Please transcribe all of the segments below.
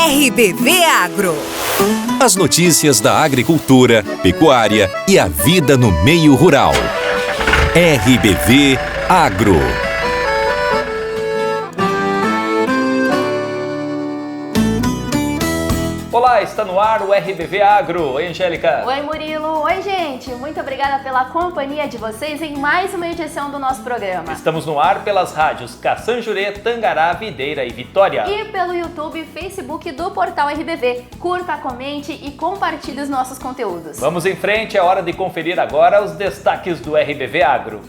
RBV Agro. As notícias da agricultura, pecuária e a vida no meio rural. RBV Agro. Olá, está no ar o RBV Agro. Oi, Angélica. Oi, Murilo. Oi, gente. Muito obrigada pela companhia de vocês em mais uma edição do nosso programa. Estamos no ar pelas rádios Caçanjurê, Tangará, Videira e Vitória. E pelo YouTube e Facebook do Portal RBV. Curta, comente e compartilhe os nossos conteúdos. Vamos em frente, é hora de conferir agora os destaques do RBV Agro.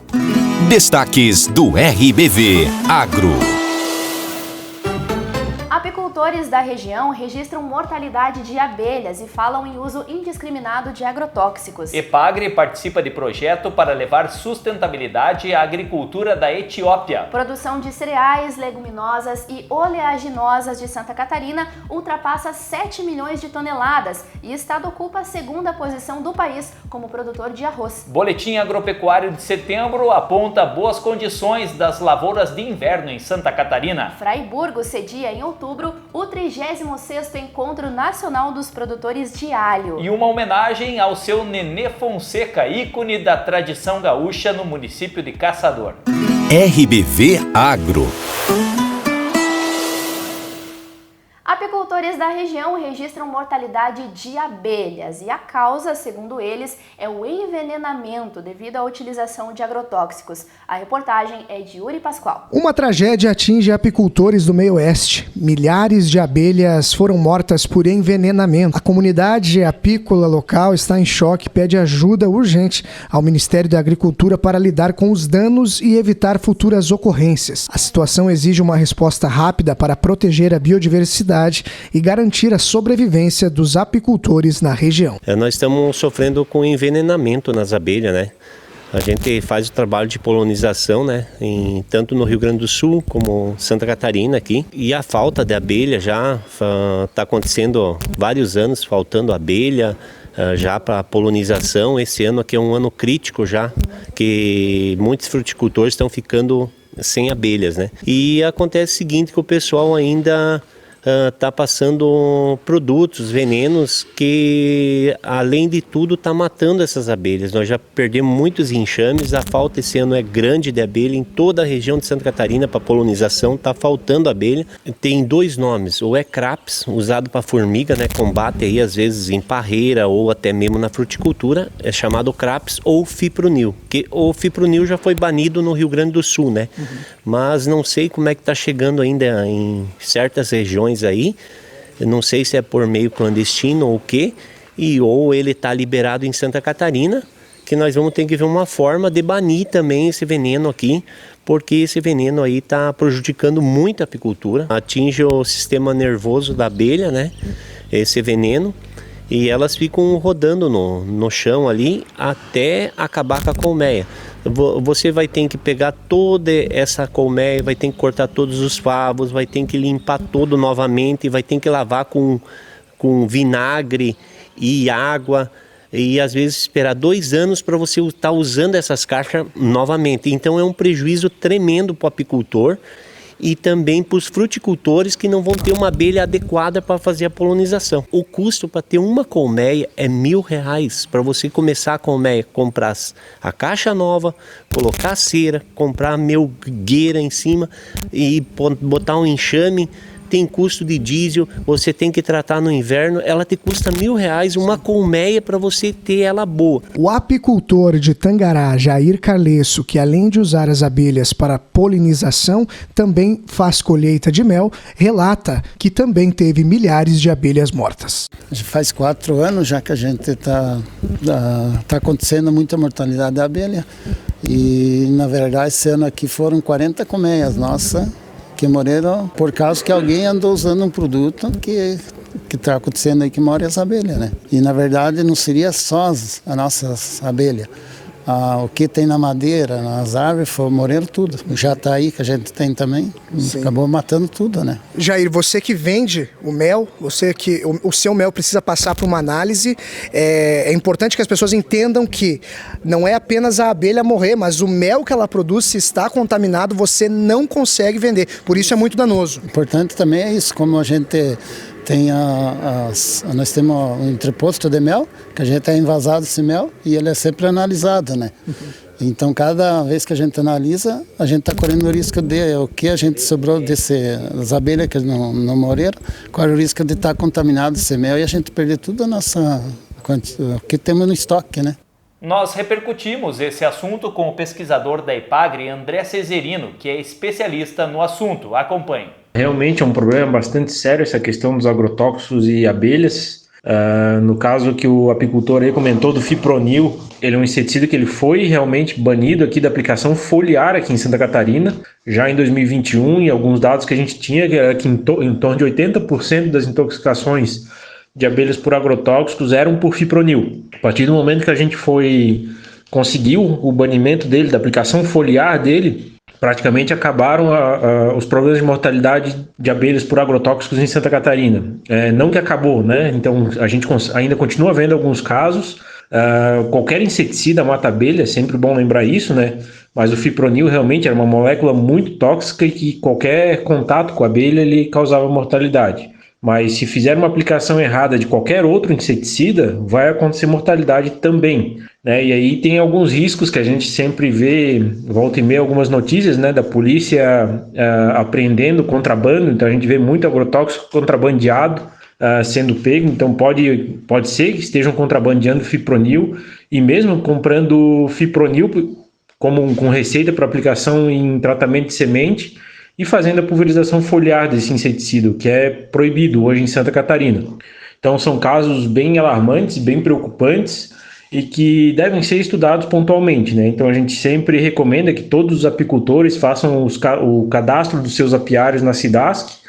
Destaques do RBV Agro. Apicultores da região registram mortalidade de abelhas e falam em uso indiscriminado de agrotóxicos. Epagre participa de projeto para levar sustentabilidade à agricultura da Etiópia. Produção de cereais, leguminosas e oleaginosas de Santa Catarina ultrapassa 7 milhões de toneladas e o estado ocupa a segunda posição do país como produtor de arroz. Boletim agropecuário de setembro aponta boas condições das lavouras de inverno em Santa Catarina. Fraiburgo cedia em outubro o 36º Encontro Nacional dos Produtores de Alho. E uma homenagem ao seu Nenê Fonseca, ícone da tradição gaúcha no município de Caçador. RBV Agro. Apicultores da região registram mortalidade de abelhas e a causa, segundo eles, é o envenenamento devido à utilização de agrotóxicos. A reportagem é de Yuri Pascoal. Uma tragédia atinge apicultores do meio oeste. Milhares de abelhas foram mortas por envenenamento. A comunidade apícola local está em choque e pede ajuda urgente ao Ministério da Agricultura para lidar com os danos e evitar futuras ocorrências. A situação exige uma resposta rápida para proteger a biodiversidade e garantir a sobrevivência dos apicultores na região. Nós estamos sofrendo com envenenamento nas abelhas, né? A gente faz o trabalho de polinização, né? Tanto no Rio Grande do Sul como Santa Catarina aqui. E a falta de abelha já está acontecendo há vários anos, faltando abelha já para polinização. Esse ano aqui é um ano crítico já, que muitos fruticultores estão ficando sem abelhas, né? E acontece o seguinte, que o pessoal ainda está passando produtos, venenos que, além de tudo, está matando essas abelhas. Nós já perdemos muitos enxames, a falta esse ano é grande de abelha em toda a região de Santa Catarina para polinização, está faltando abelha. Tem dois nomes, ou é craps, usado para formiga, né, combate aí às vezes em parreira ou até mesmo na fruticultura, é chamado craps ou fipronil, que o fipronil já foi banido no Rio Grande do Sul, né? Mas não sei como é que está chegando ainda em certas regiões aí, eu não sei se é por meio clandestino ou o quê, ou ele está liberado em Santa Catarina, que nós vamos ter que ver uma forma de banir também esse veneno aqui, porque esse veneno aí está prejudicando muito a apicultura, atinge o sistema nervoso da abelha, né, esse veneno, e elas ficam rodando no chão ali até acabar com a colmeia. Você vai ter que pegar toda essa colmeia, vai ter que cortar todos os favos, vai ter que limpar todo novamente, vai ter que lavar com vinagre e água e às vezes esperar 2 anos para você estar usando essas caixas novamente. Então é um prejuízo tremendo para o apicultor e também para os fruticultores que não vão ter uma abelha adequada para fazer a polinização. O custo para ter uma colmeia é R$1.000. Para você começar a colmeia, comprar a caixa nova, colocar a cera, comprar a melgueira em cima e botar um enxame. Tem custo de diesel, você tem que tratar no inverno, ela te custa R$1.000, uma colmeia para você ter ela boa. O apicultor de Tangará, Jair Carlesso, que além de usar as abelhas para polinização, também faz colheita de mel, relata que também teve milhares de abelhas mortas. Faz 4 anos já que a gente tá acontecendo muita mortalidade da abelha e na verdade esse ano aqui foram 40 colmeias, nossa, que morreram por causa que alguém andou usando um produto que está acontecendo aí que morre as abelhas, né? E na verdade não seria só a nossas abelhas. O que tem na madeira, nas árvores, morreram tudo. O jataí que a gente tem também, acabou matando tudo, né? Jair, você que vende o mel, o seu mel precisa passar por uma análise. É importante que as pessoas entendam que não é apenas a abelha morrer, mas o mel que ela produz, se está contaminado, você não consegue vender. Por isso é muito danoso. Importante também é isso, como a gente nós temos um entreposto de mel, que a gente é envasado esse mel e ele é sempre analisado, né? Então, cada vez que a gente analisa, a gente está correndo o risco de o que a gente sobrou das abelhas que não morreram, corre o risco de estar contaminado esse mel e a gente perder tudo o que temos no estoque, né? Nós repercutimos esse assunto com o pesquisador da Epagre, André Cesarino, que é especialista no assunto. Acompanhe. Realmente é um problema bastante sério essa questão dos agrotóxicos e abelhas. No caso que o apicultor aí comentou do fipronil, ele é um inseticida que ele foi realmente banido aqui da aplicação foliar aqui em Santa Catarina, já em 2021, e alguns dados que a gente tinha, que era que em torno de 80% das intoxicações de abelhas por agrotóxicos eram por fipronil. A partir do momento que a gente conseguiu o banimento dele, da aplicação foliar dele, praticamente acabaram os problemas de mortalidade de abelhas por agrotóxicos em Santa Catarina. Não que acabou, né? Então a gente ainda continua vendo alguns casos. Qualquer inseticida mata abelha, é sempre bom lembrar isso, né? Mas o fipronil realmente era uma molécula muito tóxica e que qualquer contato com a abelha ele causava mortalidade. Mas se fizer uma aplicação errada de qualquer outro inseticida, vai acontecer mortalidade também, né? E aí tem alguns riscos que a gente sempre vê, volta e meia, algumas notícias, né, da polícia apreendendo contrabando. Então a gente vê muito agrotóxico contrabandeado sendo pego. Então pode ser que estejam contrabandeando fipronil, e mesmo comprando fipronil com receita para aplicação em tratamento de semente, e fazendo a pulverização foliar desse inseticida, que é proibido hoje em Santa Catarina. Então são casos bem alarmantes, bem preocupantes e que devem ser estudados pontualmente, né? Então a gente sempre recomenda que todos os apicultores façam o cadastro dos seus apiários na SIDASC,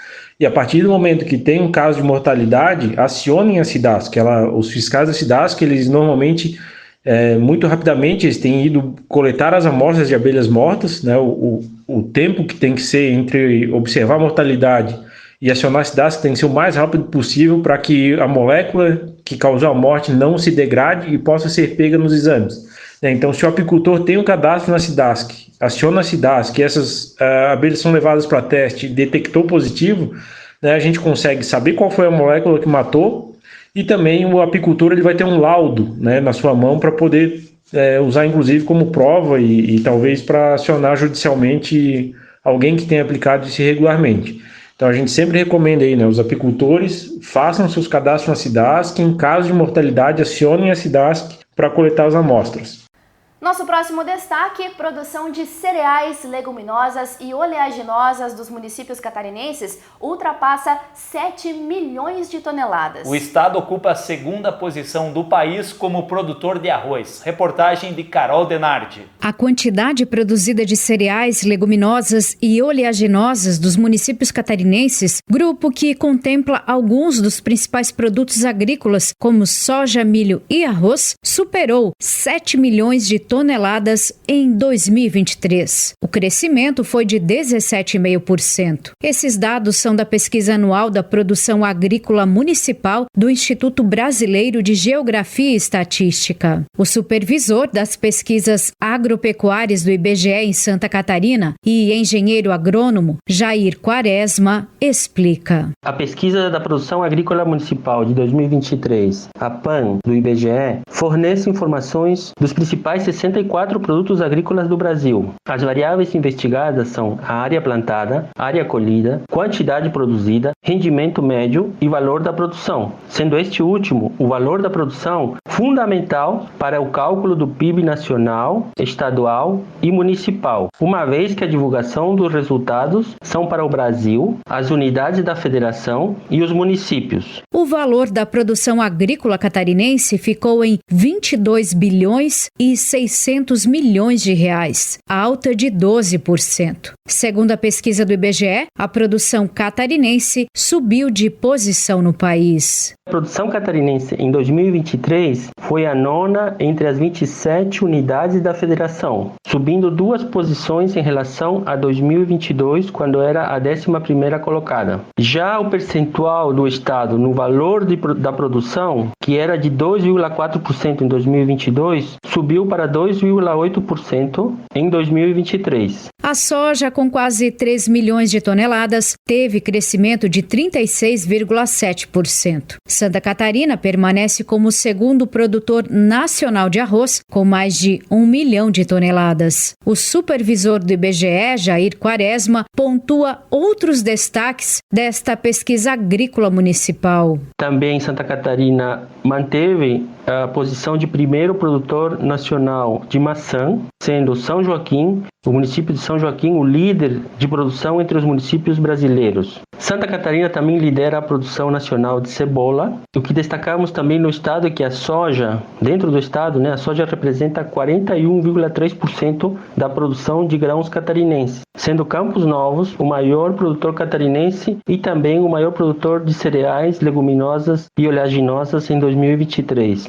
e a partir do momento que tem um caso de mortalidade, acionem a SIDASC. Os fiscais da SIDASC, eles normalmente, muito rapidamente, eles têm ido coletar as amostras de abelhas mortas, né? O tempo que tem que ser entre observar a mortalidade e acionar a SIDASC tem que ser o mais rápido possível para que a molécula que causou a morte não se degrade e possa ser pega nos exames. Então, se o apicultor tem um cadastro na SIDASC, aciona a SIDASC e essas abelhas são levadas para teste e detectou positivo, né, a gente consegue saber qual foi a molécula que matou, e também o apicultor ele vai ter um laudo, né, na sua mão para poder usar inclusive como prova e talvez para acionar judicialmente alguém que tenha aplicado isso irregularmente. Então a gente sempre recomenda aí, né, os apicultores façam seus cadastros na SIDASC, em caso de mortalidade acionem a SIDASC para coletar as amostras. Nosso próximo destaque: produção de cereais, leguminosas e oleaginosas dos municípios catarinenses ultrapassa 7 milhões de toneladas. O estado ocupa a segunda posição do país como produtor de arroz. Reportagem de Carol Denardi. A quantidade produzida de cereais, leguminosas e oleaginosas dos municípios catarinenses, grupo que contempla alguns dos principais produtos agrícolas como soja, milho e arroz, superou 7 milhões de toneladas em 2023. O crescimento foi de 17,5%. Esses dados são da pesquisa anual da produção agrícola municipal do Instituto Brasileiro de Geografia e Estatística. O supervisor das pesquisas agropecuárias do IBGE em Santa Catarina e engenheiro agrônomo Jair Quaresma explica. A pesquisa da produção agrícola municipal de 2023, a PAN do IBGE, fornece informações dos principais 64 produtos agrícolas do Brasil. As variáveis investigadas são a área plantada, área colhida, quantidade produzida, rendimento médio e valor da produção, sendo este último, o valor da produção, fundamental para o cálculo do PIB nacional, estadual e municipal, uma vez que a divulgação dos resultados são para o Brasil, as unidades da federação e os municípios. O valor da produção agrícola catarinense ficou em 22 bilhões e 600 milhões de reais, alta de 12%. Segundo a pesquisa do IBGE, a produção catarinense subiu de posição no país. A produção catarinense em 2023 2023 foi a 9ª entre as 27 unidades da federação, subindo 2 posições em relação a 2022, quando era a 11ª colocada. Já o percentual do estado no valor da produção, que era de 2,4% em 2022, subiu para 2,8% em 2023. A soja, com quase 3 milhões de toneladas, teve crescimento de 36,7%. Santa Catarina permanece como o segundo produtor nacional de arroz, com mais de 1 milhão de toneladas. O supervisor do IBGE, Jair Quaresma, pontua outros destaques desta pesquisa agrícola municipal. Também Santa Catarina manteve a posição de primeiro produtor nacional de maçã, sendo São Joaquim, o município de São Joaquim, o líder de produção entre os municípios brasileiros. Santa Catarina também lidera a produção nacional de cebola. O que destacamos também no estado é que a soja, dentro do estado, a soja representa 41,3% da produção de grãos catarinenses, sendo Campos Novos o maior produtor catarinense e também o maior produtor de cereais, leguminosas e oleaginosas em 2023,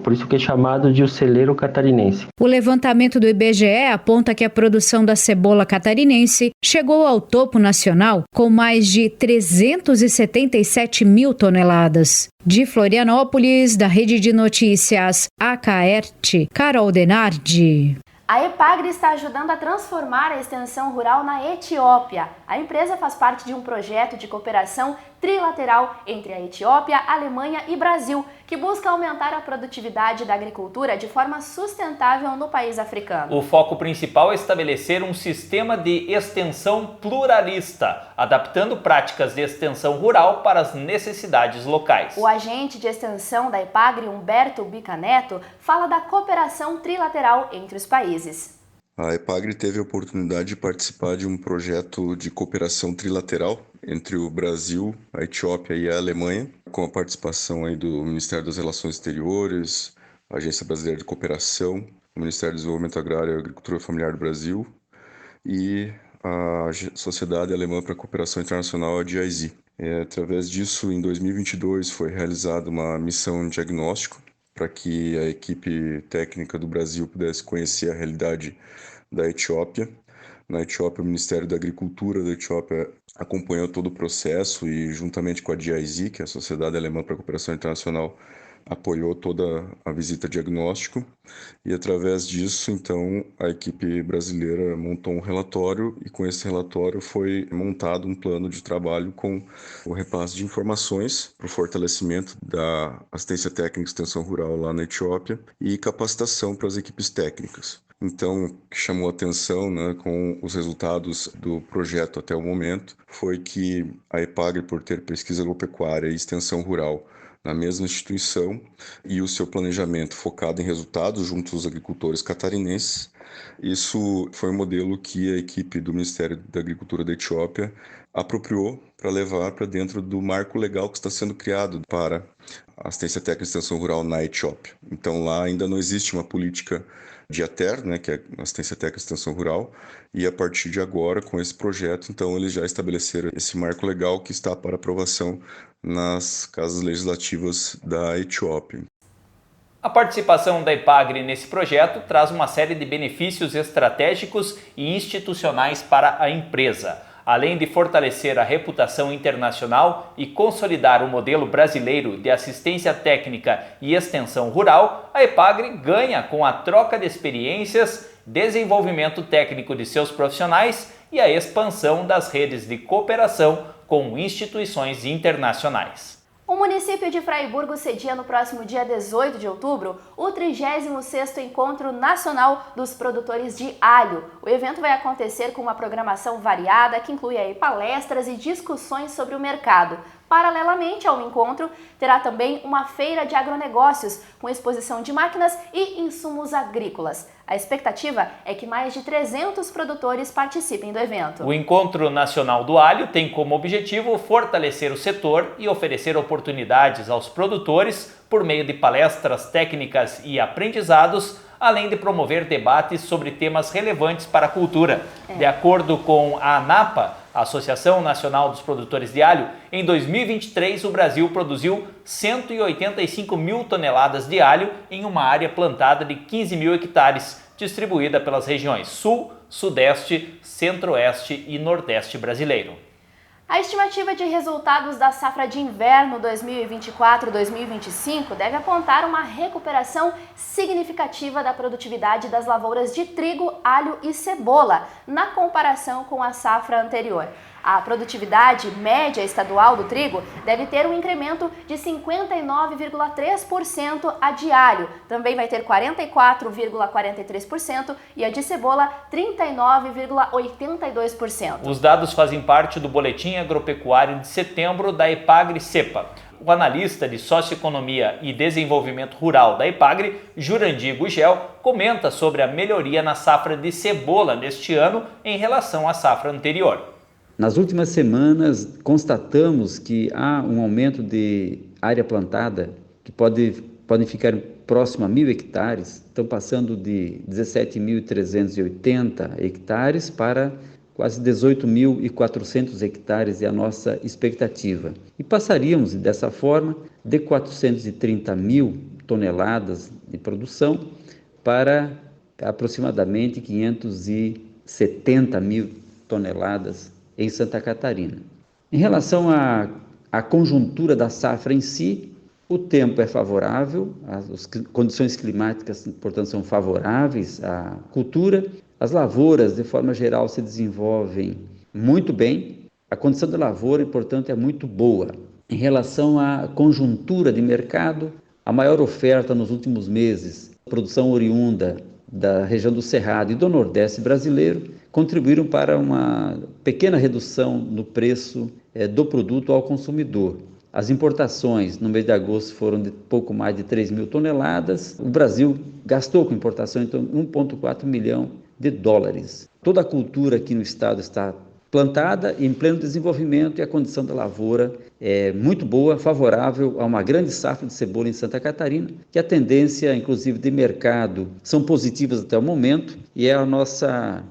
por isso que é chamado de o celeiro catarinense. O levantamento do IBGE aponta que a produção da cebola catarinense chegou ao topo nacional com mais de 377 mil toneladas. De Florianópolis, da Rede de Notícias Acaerte, Carol Denardi. A Epagri está ajudando a transformar a extensão rural na Etiópia. A empresa faz parte de um projeto de cooperação trilateral entre a Etiópia, Alemanha e Brasil, que busca aumentar a produtividade da agricultura de forma sustentável no país africano. O foco principal é estabelecer um sistema de extensão pluralista, adaptando práticas de extensão rural para as necessidades locais. O agente de extensão da Epagri, Humberto Bicaneto, fala da cooperação trilateral entre os países. A Epagri teve a oportunidade de participar de um projeto de cooperação trilateral entre o Brasil, a Etiópia e a Alemanha, com a participação aí do Ministério das Relações Exteriores, a Agência Brasileira de Cooperação, o Ministério do Desenvolvimento Agrário e Agricultura Familiar do Brasil e a Sociedade Alemã para a Cooperação Internacional, a GIZ. Através disso, em 2022, foi realizada uma missão de diagnóstico para que a equipe técnica do Brasil pudesse conhecer a realidade da Etiópia. Na Etiópia, o Ministério da Agricultura da Etiópia acompanhou todo o processo e, juntamente com a GIZ, que é a Sociedade Alemã para a Cooperação Internacional, apoiou toda a visita diagnóstico. E, através disso, então, a equipe brasileira montou um relatório e, com esse relatório, foi montado um plano de trabalho com o repasse de informações para o fortalecimento da assistência técnica e extensão rural lá na Etiópia e capacitação para as equipes técnicas. Então, o que chamou a atenção, com os resultados do projeto até o momento, foi que a Epagri, por ter pesquisa agropecuária e extensão rural na mesma instituição e o seu planejamento focado em resultados junto aos agricultores catarinenses, isso foi um modelo que a equipe do Ministério da Agricultura da Etiópia apropriou para levar para dentro do marco legal que está sendo criado para a assistência técnica e extensão rural na Etiópia. Então, lá ainda não existe uma política de ATER, que é a assistência técnica e extensão rural, e a partir de agora, com esse projeto, então eles já estabeleceram esse marco legal que está para aprovação nas casas legislativas da Etiópia. A participação da Epagri nesse projeto traz uma série de benefícios estratégicos e institucionais para a empresa. Além de fortalecer a reputação internacional e consolidar o modelo brasileiro de assistência técnica e extensão rural, a Epagri ganha com a troca de experiências, desenvolvimento técnico de seus profissionais e a expansão das redes de cooperação com instituições internacionais. O município de Fraiburgo cedia no próximo dia 18 de outubro o 36º Encontro Nacional dos Produtores de Alho. O evento vai acontecer com uma programação variada que inclui aí palestras e discussões sobre o mercado. Paralelamente ao encontro, terá também uma feira de agronegócios com exposição de máquinas e insumos agrícolas. A expectativa é que mais de 300 produtores participem do evento. O Encontro Nacional do Alho tem como objetivo fortalecer o setor e oferecer oportunidades aos produtores por meio de palestras técnicas e aprendizados, além de promover debates sobre temas relevantes para a cultura. De acordo com a ANAPA, a Associação Nacional dos Produtores de Alho, em 2023 o Brasil produziu 185 mil toneladas de alho em uma área plantada de 15 mil hectares, distribuída pelas regiões Sul, Sudeste, Centro-Oeste e Nordeste brasileiro. A estimativa de resultados da safra de inverno 2024-2025 deve apontar uma recuperação significativa da produtividade das lavouras de trigo, alho e cebola, na comparação com a safra anterior. A produtividade média estadual do trigo deve ter um incremento de 59,3%, a de alho também vai ter 44,43% e a de cebola 39,82%. Os dados fazem parte do Boletim Agropecuário de setembro da Epagri-Cepa. O analista de Socioeconomia e Desenvolvimento Rural da Epagri, Jurandir Gugel, comenta sobre a melhoria na safra de cebola neste ano em relação à safra anterior. Nas últimas semanas, constatamos que há um aumento de área plantada que podem ficar próximo a 1.000 hectares, estão passando de 17.380 hectares para quase 18.400 hectares é a nossa expectativa. E passaríamos, dessa forma, de 430 mil toneladas de produção para aproximadamente 570 mil toneladas em Santa Catarina. Em relação à conjuntura da safra em si, o tempo é favorável, as condições climáticas, portanto, são favoráveis à cultura, as lavouras, de forma geral, se desenvolvem muito bem, a condição da lavoura, portanto, é muito boa. Em relação à conjuntura de mercado, a maior oferta nos últimos meses, a produção oriunda da região do Cerrado e do Nordeste brasileiro, contribuíram para uma pequena redução no preço do produto ao consumidor. As importações no mês de agosto foram de pouco mais de 3 mil toneladas. O Brasil gastou com importação, então, 1,4 milhão de dólares. Toda a cultura aqui no estado está plantada em pleno desenvolvimento e a condição da lavoura é muito boa, favorável a uma grande safra de cebola em Santa Catarina, que a tendência, inclusive, de mercado são positivas até o momento e é a nossa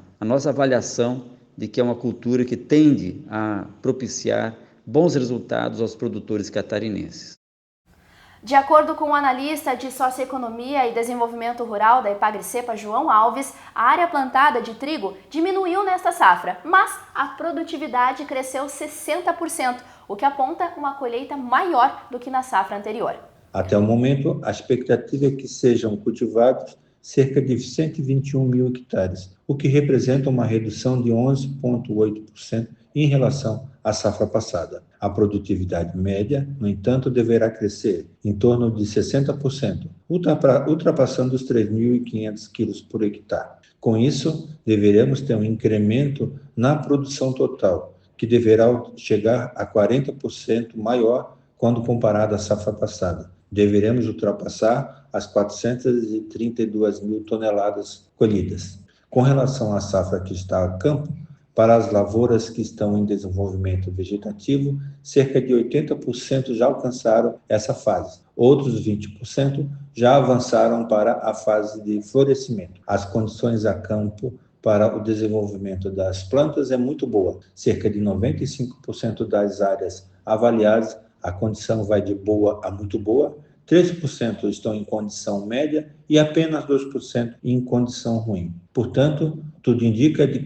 avaliação de que é uma cultura que tende a propiciar bons resultados aos produtores catarinenses. De acordo com o analista de Socioeconomia e Desenvolvimento Rural da Epagri-Cepa, João Alves, a área plantada de trigo diminuiu nesta safra, mas a produtividade cresceu 60%, o que aponta uma colheita maior do que na safra anterior. Até o momento, a expectativa é que sejam cultivados cerca de 121 mil hectares, o que representa uma redução de 11,8% em relação à safra passada. A produtividade média, no entanto, deverá crescer em torno de 60%, ultrapassando os 3.500 quilos por hectare. Com isso, deveremos ter um incremento na produção total, que deverá chegar a 40% maior quando comparado à safra passada. Deveremos ultrapassar as 432 mil toneladas colhidas. Com relação à safra que está a campo, para as lavouras que estão em desenvolvimento vegetativo, cerca de 80% já alcançaram essa fase. Outros 20% já avançaram para a fase de florescimento. As condições a campo para o desenvolvimento das plantas é muito boa. Cerca de 95% das áreas avaliadas, a condição vai de boa a muito boa, 13% estão em condição média e apenas 2% em condição ruim. Portanto, tudo indica que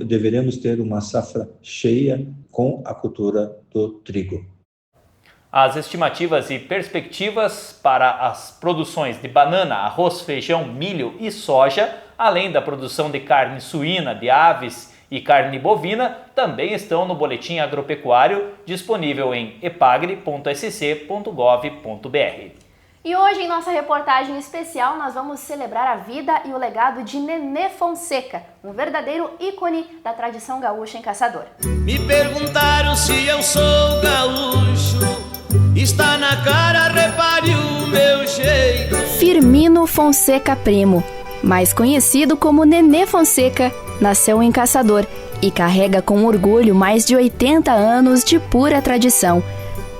deveremos ter uma safra cheia com a cultura do trigo. As estimativas e perspectivas para as produções de banana, arroz, feijão, milho e soja, além da produção de carne suína, de aves e carne bovina, também estão no Boletim Agropecuário, disponível em epagri.sc.gov.br. E hoje, em nossa reportagem especial, nós vamos celebrar a vida e o legado de Nenê Fonseca, um verdadeiro ícone da tradição gaúcha em Caçador. Me perguntaram se eu sou gaúcho, está na cara, repare o meu jeito. Firmino Fonseca Primo, mais conhecido como Nenê Fonseca, nasceu em Caçador e carrega com orgulho mais de 80 anos de pura tradição.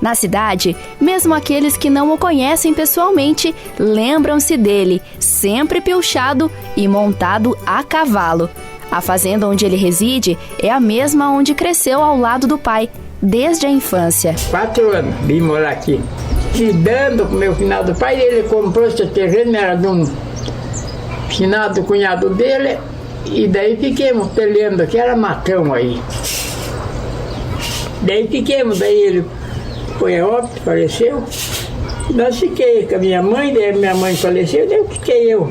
Na cidade, mesmo aqueles que não o conhecem pessoalmente lembram-se dele, sempre pilchado e montado a cavalo. A fazenda onde ele reside é a mesma onde cresceu ao lado do pai, desde a infância. 4 anos vim morar aqui. Lidando com o meu finado pai, ele comprou esse terreno, era de um finado cunhado dele, e daí fiquemos peleando, que era matão aí. Daí ele foi a óbito, faleceu. Nós fiquei com a minha mãe, daí minha mãe faleceu, daí fiquei eu,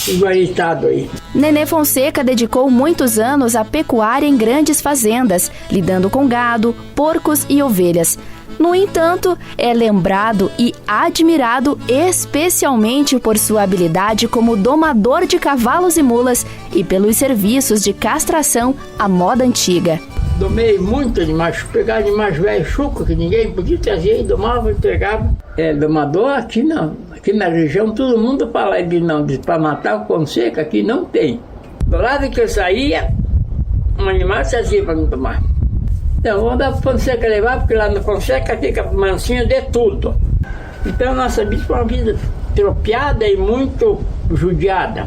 igualitado aí. Nenê Fonseca dedicou muitos anos à pecuária em grandes fazendas, lidando com gado, porcos e ovelhas. No entanto, é lembrado e admirado especialmente por sua habilidade como domador de cavalos e mulas e pelos serviços de castração à moda antiga. Domei muito animais, pegava animais velhos, chuco, que ninguém podia trazer, domava e entregava. Domador aqui não, aqui na região todo mundo fala de não, para matar o Fonseca aqui não tem. Do lado que eu saía, um animal trazia para me tomar. Então, vou dar para o Fonseca levar, porque lá no Fonseca fica mansinho de tudo. Então, nossa vida foi uma vida tropiada e muito judiada.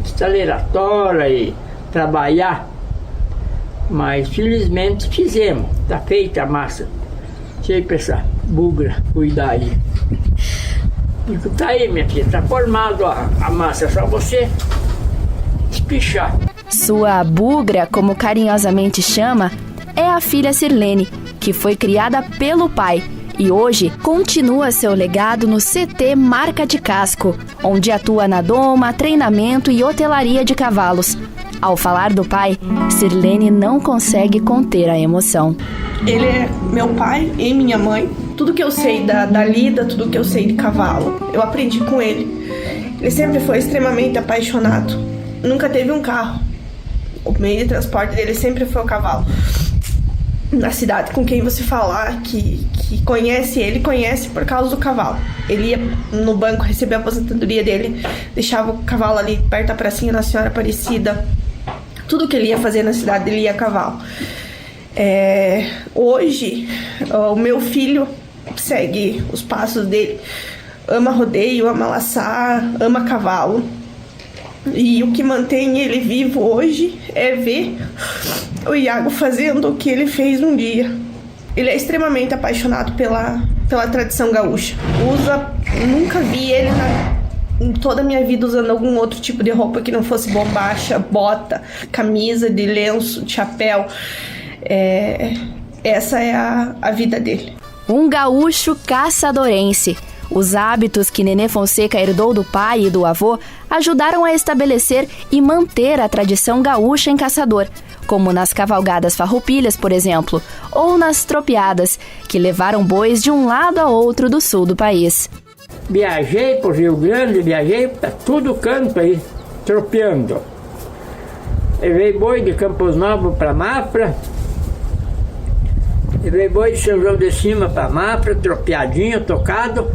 Estaleratória e trabalhar. Mas, felizmente, fizemos. Está feita a massa. Deixa eu pensar. Bugra, cuidar aí. Está aí, minha filha. Está formado a massa. É só você espichar. Sua bugra, como carinhosamente chama, é a filha Sirlene, que foi criada pelo pai e hoje continua seu legado no CT Marca de Casco, onde atua na doma, treinamento e hotelaria de cavalos. Ao falar do pai, Sirlene não consegue conter a emoção. Ele é meu pai e minha mãe. Tudo que eu sei da lida, tudo que eu sei de cavalo, eu aprendi com ele. Ele sempre foi extremamente apaixonado. Nunca teve um carro. O meio de transporte dele sempre foi o cavalo. Na cidade, com quem você falar que conhece ele, conhece por causa do cavalo. Ele ia no banco receber a aposentadoria dele, deixava o cavalo ali perto da pracinha da Senhora Aparecida. Tudo que ele ia fazer na cidade, ele ia a cavalo. Hoje, o meu filho segue os passos dele. Ama rodeio, ama laçar, ama cavalo. E o que mantém ele vivo hoje é ver o Iago fazendo o que ele fez um dia. Ele é extremamente apaixonado pela tradição gaúcha. Nunca vi ele em toda a minha vida usando algum outro tipo de roupa que não fosse bombacha, bota, camisa de lenço, de chapéu. Essa é a vida dele. Um gaúcho caçadorense. Os hábitos que Nenê Fonseca herdou do pai e do avô ajudaram a estabelecer e manter a tradição gaúcha em caçador, como nas cavalgadas farroupilhas, por exemplo, ou nas tropeadas, que levaram bois de um lado a outro do sul do país. Viajei para o Rio Grande, viajei para todo canto aí, tropeando. Levei boi de Campos Novos para Mafra, levei boi de São João de Cima para Mafra, tropeadinho, tocado,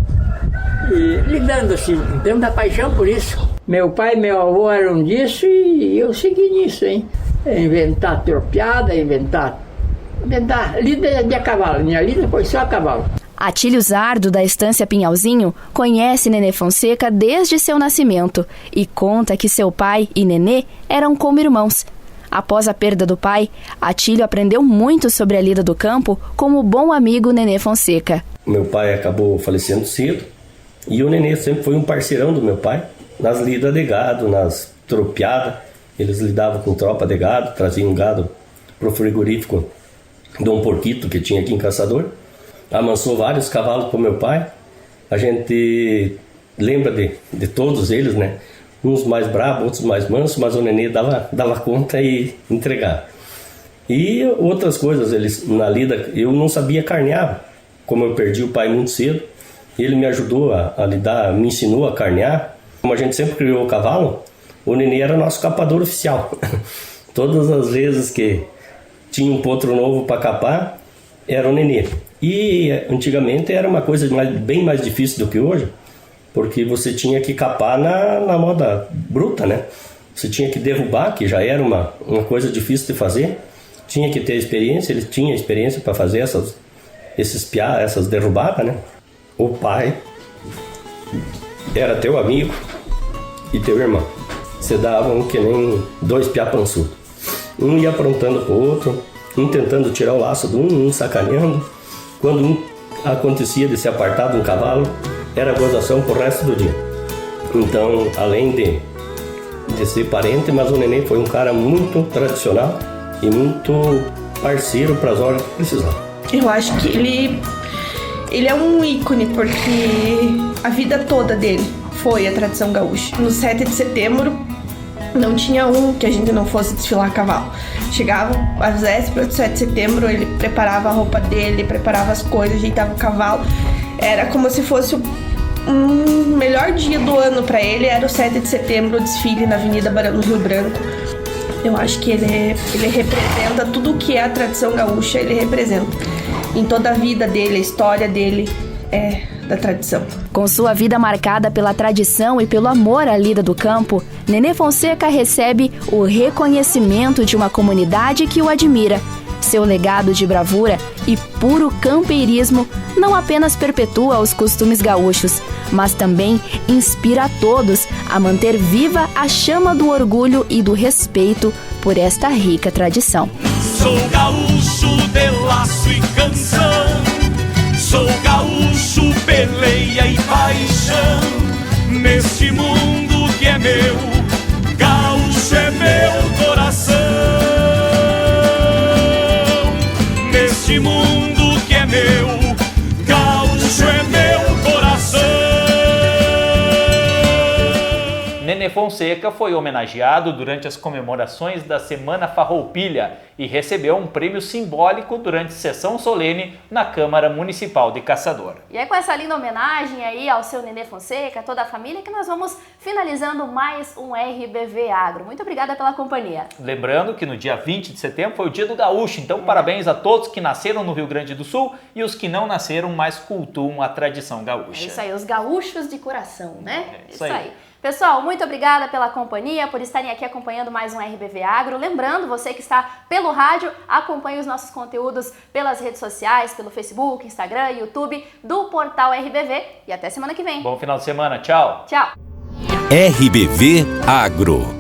e lidando assim, tendo a paixão por isso. Meu pai e meu avô eram disso e eu segui nisso, hein? Inventar tropeada, inventar lida de a cavalo. Minha lida foi só a cavalo. Atílio Zardo, da Estância Pinhalzinho, conhece Nenê Fonseca desde seu nascimento e conta que seu pai e Nenê eram como irmãos. Após a perda do pai, Atílio aprendeu muito sobre a lida do campo com o bom amigo Nenê Fonseca. Meu pai acabou falecendo cedo e o Nenê sempre foi um parceirão do meu pai nas lidas de gado, nas tropeadas. Eles lidavam com tropa de gado, traziam gado pro frigorífico de um porquito que tinha aqui em Caçador. Amansou vários cavalos pro meu pai. A gente lembra de todos eles, né? Uns mais bravos, outros mais mansos, mas o Nenê dava conta e entregava. E outras coisas, eles na lida, eu não sabia carnear, como eu perdi o pai muito cedo. Ele me ajudou a lidar, me ensinou a carnear. Como a gente sempre criou o cavalo, o Nenê era nosso capador oficial. Todas as vezes que tinha um potro novo para capar, era o Nenê. E antigamente era uma coisa bem mais difícil do que hoje, porque você tinha que capar na moda bruta, né? Você tinha que derrubar, que já era uma coisa difícil de fazer. Tinha que ter experiência, ele tinha experiência para fazer essas derrubadas, né? O pai era teu amigo e teu irmão. Você dava que nem 2 piá pançudos. Um ia aprontando pro outro, um tentando tirar o laço de um sacaneando. Quando um acontecia de se apartar de um cavalo, era gozação pro resto do dia. Então, além de ser parente, mas o Nenê foi um cara muito tradicional e muito parceiro para as horas que precisava. Eu acho que ele é um ícone, porque a vida toda dele foi a tradição gaúcha. No 7 de setembro, não tinha um que a gente não fosse desfilar a cavalo. Chegava às vésperas do 7 de setembro, ele preparava a roupa dele, preparava as coisas, ajeitava o cavalo. Era como se fosse o melhor dia do ano para ele, era o 7 de setembro, o desfile na Avenida Barão do Rio Branco. Eu acho que ele representa tudo o que é a tradição gaúcha, ele representa. Em toda a vida dele, a história dele é da tradição. Com sua vida marcada pela tradição e pelo amor à lida do campo, Nenê Fonseca recebe o reconhecimento de uma comunidade que o admira. Seu legado de bravura e puro campeirismo não apenas perpetua os costumes gaúchos, mas também inspira a todos a manter viva a chama do orgulho e do respeito por esta rica tradição. Sou gaúcho de laço e canção, sou gaúcho, peleia e paixão. Neste mundo que é meu, gaúcho é meu coração. Neste mundo que é meu, gaúcho é meu coração. Nenê Fonseca foi homenageado durante as comemorações da Semana Farroupilha e recebeu um prêmio simbólico durante sessão solene na Câmara Municipal de Caçador. E é com essa linda homenagem aí ao seu Nenê Fonseca, toda a família, que nós vamos finalizando mais um RBV Agro. Muito obrigada pela companhia. Lembrando que no dia 20 de setembro foi o Dia do Gaúcho, então parabéns a todos que nasceram no Rio Grande do Sul e os que não nasceram, mas cultuam a tradição gaúcha. É isso aí, os gaúchos de coração, né? É isso aí. Pessoal, muito obrigada pela companhia, por estarem aqui acompanhando mais um RBV Agro. Lembrando, você que está pelo rádio, acompanhe os nossos conteúdos pelas redes sociais, pelo Facebook, Instagram, YouTube, do Portal RBV. E até semana que vem. Bom final de semana, tchau. Tchau. RBV Agro.